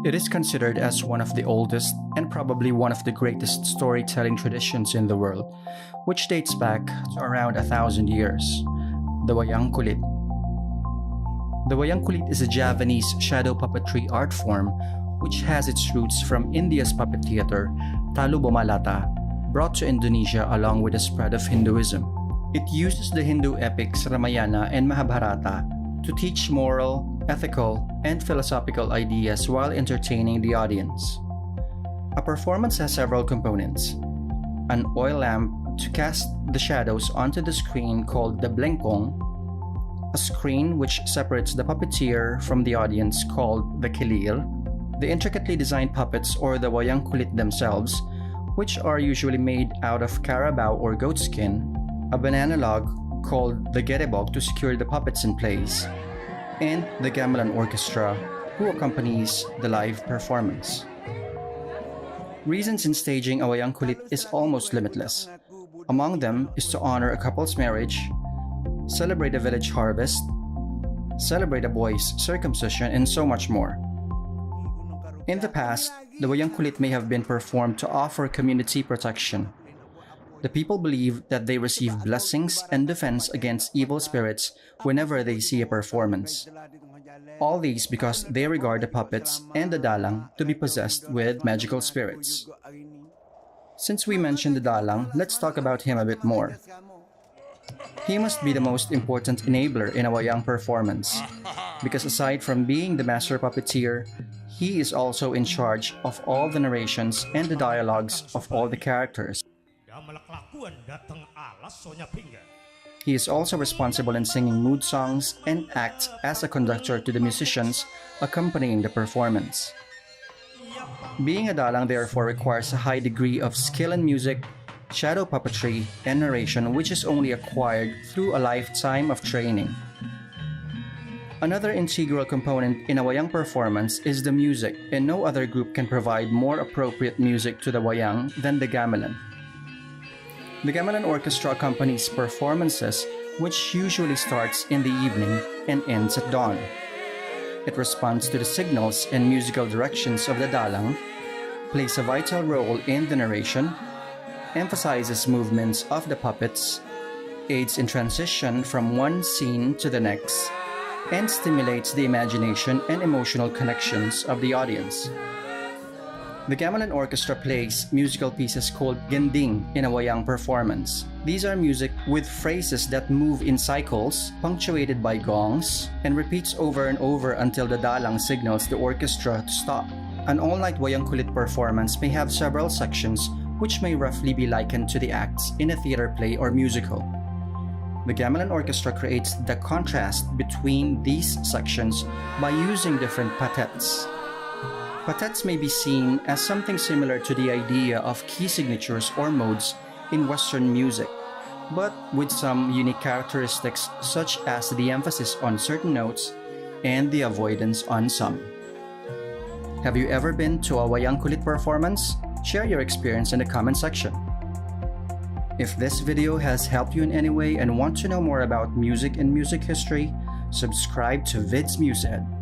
It is considered as one of the oldest and probably one of the greatest storytelling traditions in the world, which dates back to around 1,000 years. The Wayang Kulit. The Wayang Kulit is a Javanese shadow puppetry art form which has its roots from India's puppet theater, Talu Bomalata, brought to Indonesia along with the spread of Hinduism. It uses the Hindu epics Ramayana and Mahabharata to teach moral, ethical, and philosophical ideas while entertaining the audience. A performance has several components. An oil lamp to cast the shadows onto the screen called the blengkong, a screen which separates the puppeteer from the audience called the kilir, the intricately designed puppets or the Wayang Kulit themselves, which are usually made out of carabao or goat skin, a banana log called the gerebog to secure the puppets in place, and the gamelan orchestra who accompanies the live performance. Reasons in staging a Wayang Kulit is almost limitless. Among them is to honor a couple's marriage, celebrate a village harvest, celebrate a boy's circumcision, and so much more. In the past, the Wayang Kulit may have been performed to offer community protection. The people believe that they receive blessings and defense against evil spirits whenever they see a performance. All these because they regard the puppets and the dalang to be possessed with magical spirits. Since we mentioned the dalang, let's talk about him a bit more. He must be the most important enabler in a wayang performance, because aside from being the master puppeteer, he is also in charge of all the narrations and the dialogues of all the characters. He is also responsible in singing mood songs and acts as a conductor to the musicians accompanying the performance. Being a dalang therefore requires a high degree of skill in music, shadow puppetry, and narration, which is only acquired through a lifetime of training. Another integral component in a wayang performance is the music, and no other group can provide more appropriate music to the wayang than the gamelan. The gamelan orchestra accompanies performances, which usually starts in the evening and ends at dawn. It responds to the signals and musical directions of the dalang, plays a vital role in the narration, emphasizes movements of the puppets, aids in transition from one scene to the next, and stimulates the imagination and emotional connections of the audience. The gamelan orchestra plays musical pieces called gending in a wayang performance. These are music with phrases that move in cycles, punctuated by gongs, and repeats over and over until the dalang signals the orchestra to stop. An all-night Wayang Kulit performance may have several sections which may roughly be likened to the acts in a theater play or musical. The gamelan orchestra creates the contrast between these sections by using different patettes. Patettes may be seen as something similar to the idea of key signatures or modes in Western music, but with some unique characteristics such as the emphasis on certain notes and the avoidance on some. Have you ever been to a Wayang Kulit performance? Share your experience in the comment section. If this video has helped you in any way and want to know more about music and music history, subscribe to Vids Museum.